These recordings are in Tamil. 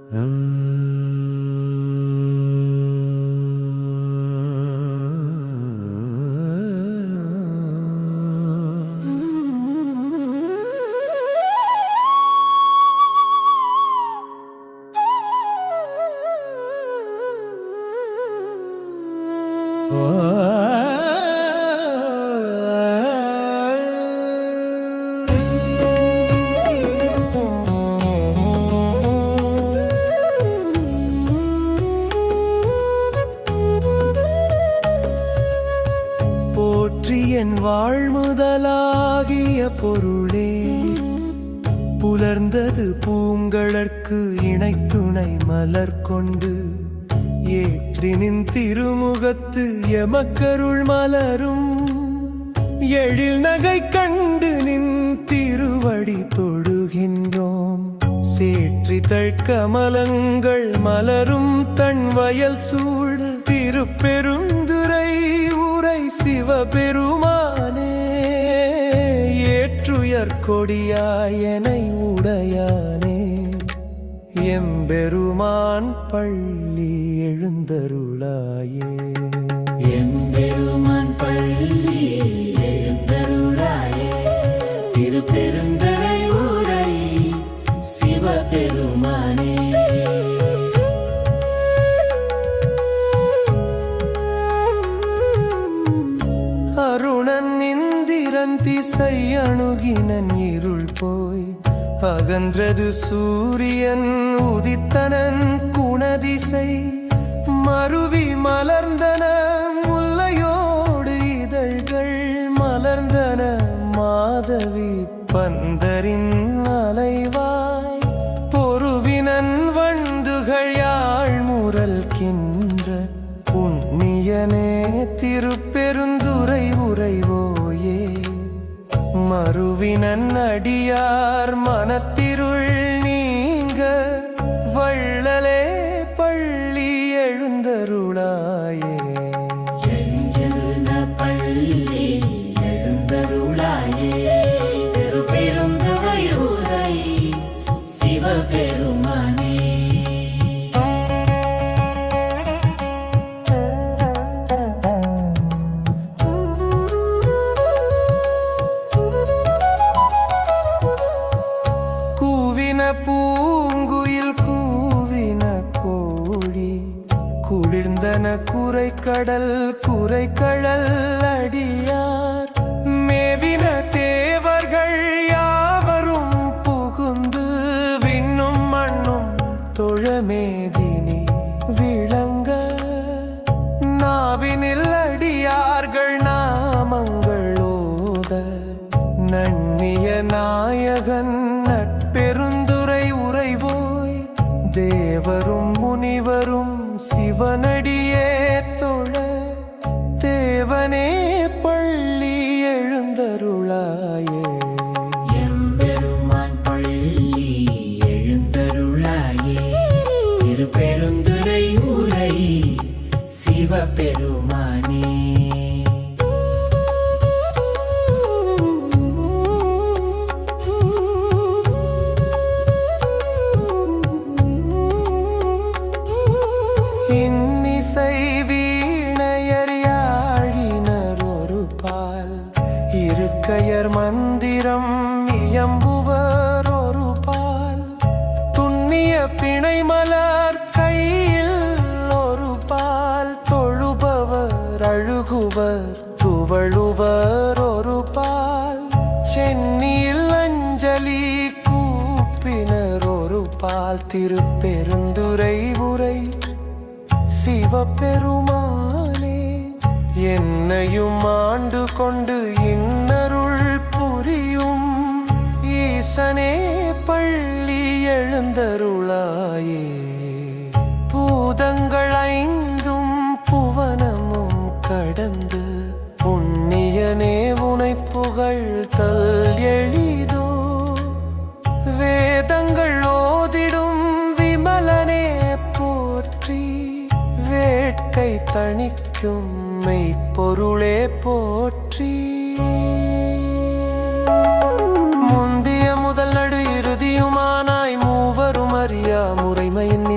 போற்றி என் வாழ்முதலாகிய பொருளே, புலர்ந்தது பூங்கழற்கு இணைத்துணை மலர் கொண்டு ஏற்றினின் திருமுகத்து எமக்கருள் மலரும் எழில் நகை கண்டு நின் திருவடி தொழுகின்றோம். சேற்றி தழ்கமலங்கள் மலரும் தன் வயல் சூழ திருப்பெருந்துறை உரை சிவபெருமானே, ஏற்றுயர் கொடியாயனை உடையானே, எம்பெருமான் பள்ளி எழுந்தருளாயே. எம்பெருமான் பள்ளி எழுந்தருளாயே, திருப்பெருந்துறை உரை சிவபெருமானே. அருணன் இந்திரன் திசை அணுகினன் இருள் போய் பகன்றது சூரியன் உதித்தனன் குணதிசை மருவி மலர்ந்தன முல்லையோடு இதழ்கள் மலர்ந்தன மாதவி பந்தரின் அலைவாய் பொருவினன் வண்டுகள் யாழ் முரல்கின்ற புண்ணியனே திருப்பெருந்துறை உறைவோயே. மருவினன் அடியார் மனத்திருள் நீங்க வள்ளலே பள்ளி எழுந்தருளாயே. பள்ளி எழுந்தருளாயே, திருப்பெருந்துறை உரை சிவபெருமானே. பூங்குயில் கூவின கோழி குளிர்ந்தன குரைக்கடல் குரைக்கடல் அடியார் மேவின தேவர்கள் யாவரும் புகுந்து விண்ணும் மண்ணும் தொழமேதினி விளங்க நாவினில் அடியார்கள் நாமங்கள் ஓத நன்னிய நாயகன் பெருந்துறை உறைவோய் தேவரும் முனிவரும் சிவனடியே தொழ தேவனே பள்ளி எழுந்தருளாயே. எம்பெருமான் பள்ளி எழுந்தருளாயே, திருப்பெருந்துறை உரை சிவபெருமானே. இன்னிசை வீணையர் யாழினர் ஒரு பால் இருக்கையர் மந்திரம் இயம்புவர் ஒரு பால் துண்ணிய பிணை மலர் கையில் ஒரு பால் தொழுபவர் அழுகுவர் துவழுவர் ஒரு பால் சென்னியில் அஞ்சலி கூப்பினர் ஒரு பால் திருப்பெருந்துறை உரை சிவபெருமானே. என்னையும் ஆண்டு கொண்டு இன்னருள் புரியும் ஈசனே பள்ளி எழுந்தருளாயே. பூதங்கள் ஐந்தும் புவனமும் கடந்து புண்ணியனே உனை புகழ்தல் எளிதோ. வேதங்கள் ஓதிடும் விமலனே போற்றி, வேட்கை தணிக்கும் மெய்ப்பொருளே போற்றி. முந்திய முதல் நடு இறுதியுமானாய் மூவரும் அறியா முறைமையின்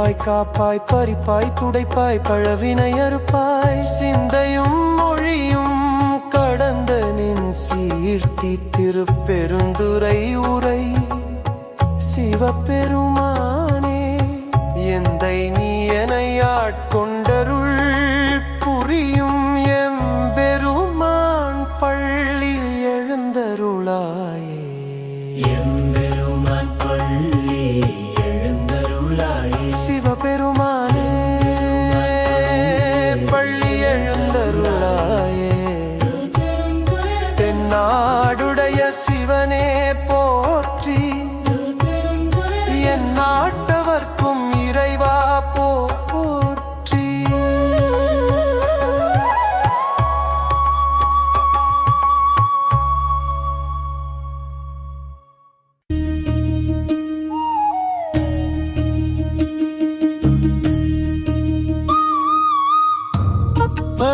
அழைப்பாய் காப்பாய் பறிப்பாய் துடைப்பாய் பழவினை அறுப்பாய் சிந்தையும் மொழியும் கடந்த நின் சீர்த்தி திருப்பெருந்துறை உரை சிவபெருமானே எந்தை நீ என்னை ஆட்கொண்டருள் புரியும் எம்பெருமான் பள்ளி எழுந்தருளாயே எம்பெருமான் பள்ளி எழுந்தருளாயே சிவபெருமானே பள்ளி எழுந்தருளாயே தென்னாடுடைய சிவனே போற்றி என் நாட்டவர்க்கும் இறைவா போற்றி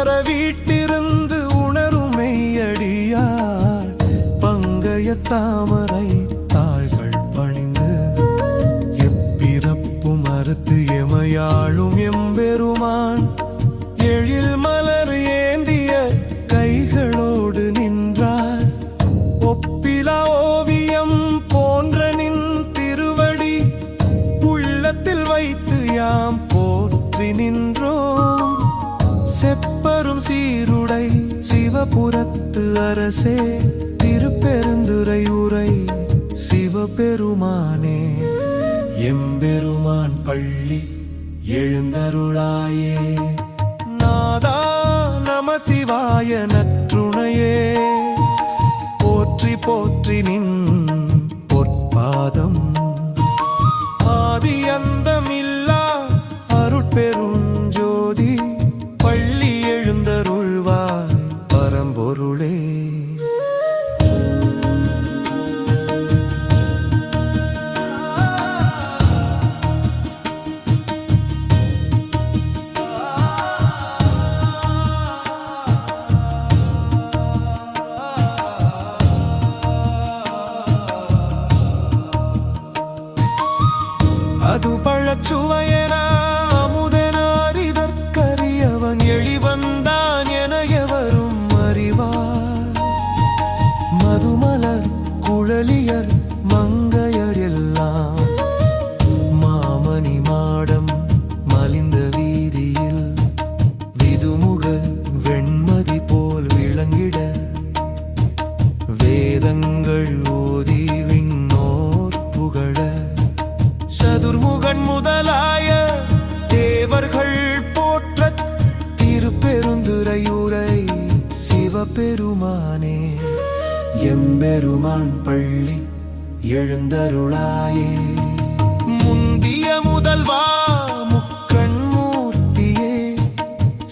பரவீட்டிருந்து உணரும் மெய்யடியார் பங்கைய தாமரை தாள்கள் பணிந்து எப்பிறப்பும் அறுத்து எமையாளும் எம்பெருமான் எழில் மலர் ஏந்திய கைகளோடு நின்றார் ஒப்பிலா ஓவியம் போன்ற நின் திருவடி உள்ளத்தில் வைத்து யாம் போற்றி நின்றோம் செப்பரும் சீருடை சிவபுரத்து அரசே திருப்பெருந்துறை உரை சிவபெருமானே எம்பெருமான் பள்ளி எழுந்தருளாயே நாதா நம சிவாய நற்றுணையே போற்றி போற்றி நின் பொற்பாதம் ஆதி அந்தமில்லா அருட்பெருஞ்சோதி பள்ளி எழுந்தருள்வாய் பரம்பொருளே அது பழச்சுவையன அமுதன அறிதற்கரியவன் எளிவந்தான் என எவரும் அறிவார் மதுமலர் குழலியர் மங்கையர் எல்லாம் மாமணி மாடம் மலிந்த வீதியில் விதுமுக வெண்மதி போல் விளங்கிட வேதங்கள் ஓதி விண்ணோர் புகழ சதுர்முகன் முதலாய தேவர்கள் போற்றத் திருப்பெருந்துறையுரை சிவபெருமானே எம்பெருமான் பள்ளி எழுந்தருளாயே முந்திய முதல்வா முக்கண் மூர்த்தியே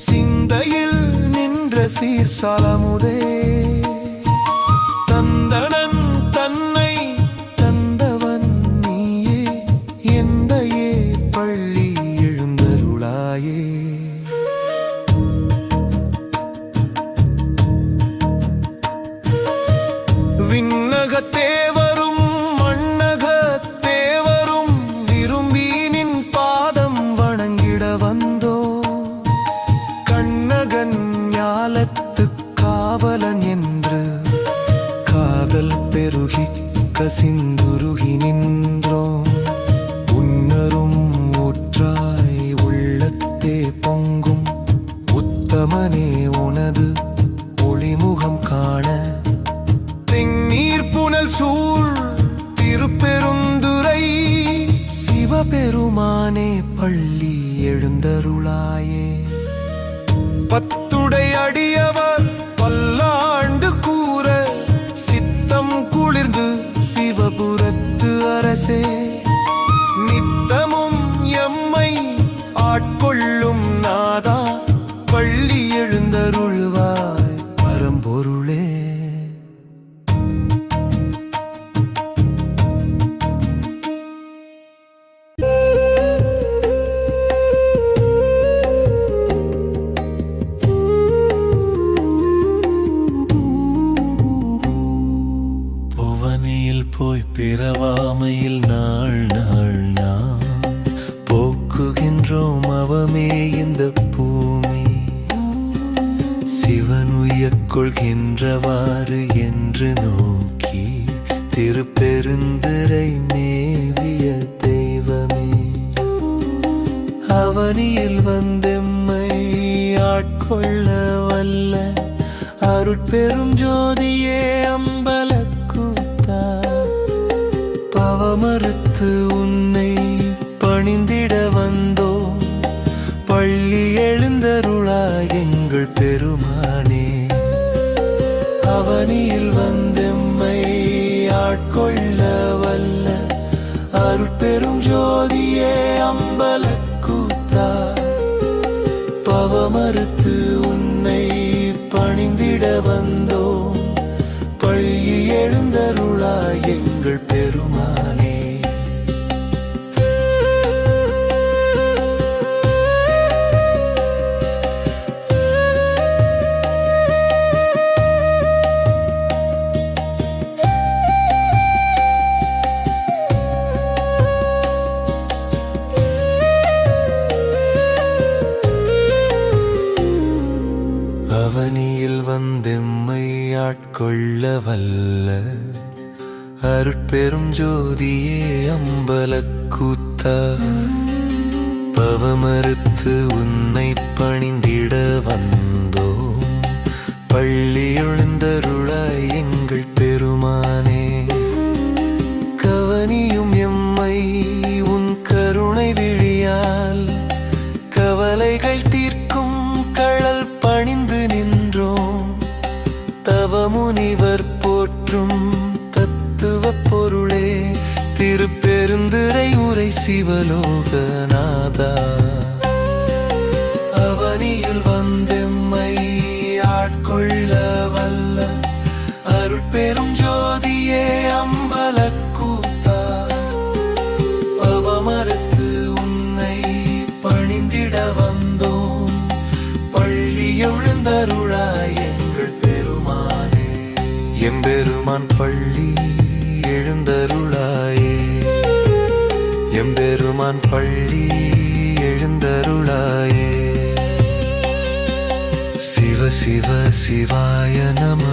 சிந்தையில் நின்ற சீர்சாலமுதே தந்தனன் தன்னை தந்தவன் நீயே எந்தையே பள்ளி எழுந்தருளாயே விண்ணகத்தேவரும் மண்ணகத்தேவரும் விரும்பி நின் பாதம் வணங்கிட வந்தோ கண்ணகன் ஞாலத்து காவலன் என்று காதல் பெருகி கசிந்துருகி நின்றோம் உன்னரும் ஊற்றாய் உள்ளத்தே பொங்கும் உத்தமனே உனது ஒளிமுகம் காண தென்னீர் புனல் சூழ் திருப்பெருந்துறை சிவபெருமானே பள்ளி எழுந்தருளாயே பத்துடை அடியவர் பல்லாண்டு கூற சித்தம் குளிர்ந்து சிவபுரத்து அரசே நித்தமும் எம்மை ஆட்கொள்ளும் நாதா பள்ளி எழுந்தருள்வாய் பரம்பொருளே புவனியில் போய் பிறவாமையில் நாள் நாள் நாம் போக்கு நின்றோம் அவமே இந்த பூமி சிவன் உய்யக் கொள்கின்றவாறு என்று நோக்கி திருப்பெருந்துறை மேவிய தெய்வமே அவனியில் வந்தெம்மை ஆட்கொள்ள வல்ல அருட்பெரும் ஜோதியே அம்பலக்கூத்தா பவமறுத்து உன்னை பணிந்திட வந்தோ பள்ளி எழுந்தருளாய் எங்கள் பெருமானே அவனியில் வந்தெம்மை ஆட்கொள்ள வல்ல அருட்பெரும் ஜோதியே அம்பலக்கூத்தா பவமறுத்து உன்னை பணிந்திட வந்தோ பள்ளி எழுந்தருளாய் எங்கள் பெருமானே அவனியில் வந்தெம்மை ஆட்கொள்ள வல்ல அருட்பெரும் ஜோதியே அம்பலக்கூத்தா பவமறுத்து உன்னை பணிந்திட வந்தோம் பள்ளி எழுந்தருளாய் எங்கள் பெருமானே கவனியும் எம்மை உன் கருணை விழியால் கவலைகள் தீர்க்கும் கழல் பணிந்து நின்றோம் தவமுனிவர் போற்றும் தத்துவ பொருளே திருப்பெருந்துறை உரை சிவலோகநாதா அவனியில் வந்தெம்மை ஆட்கொள்ள வல்ல அருட்பெரும் ஜோதியே அம்பலக்கூத்தா பவமறுத்து உன்னை பணிந்திட வந்தோம் பள்ளி எழுந்தருளாய் எங்கள் பெருமானே எம்பெருமான் பள்ளி எழுந்தருளாயே எம்பெருமான் பள்ளி எழுந்தருளாயே சிவ சிவ சிவாய நம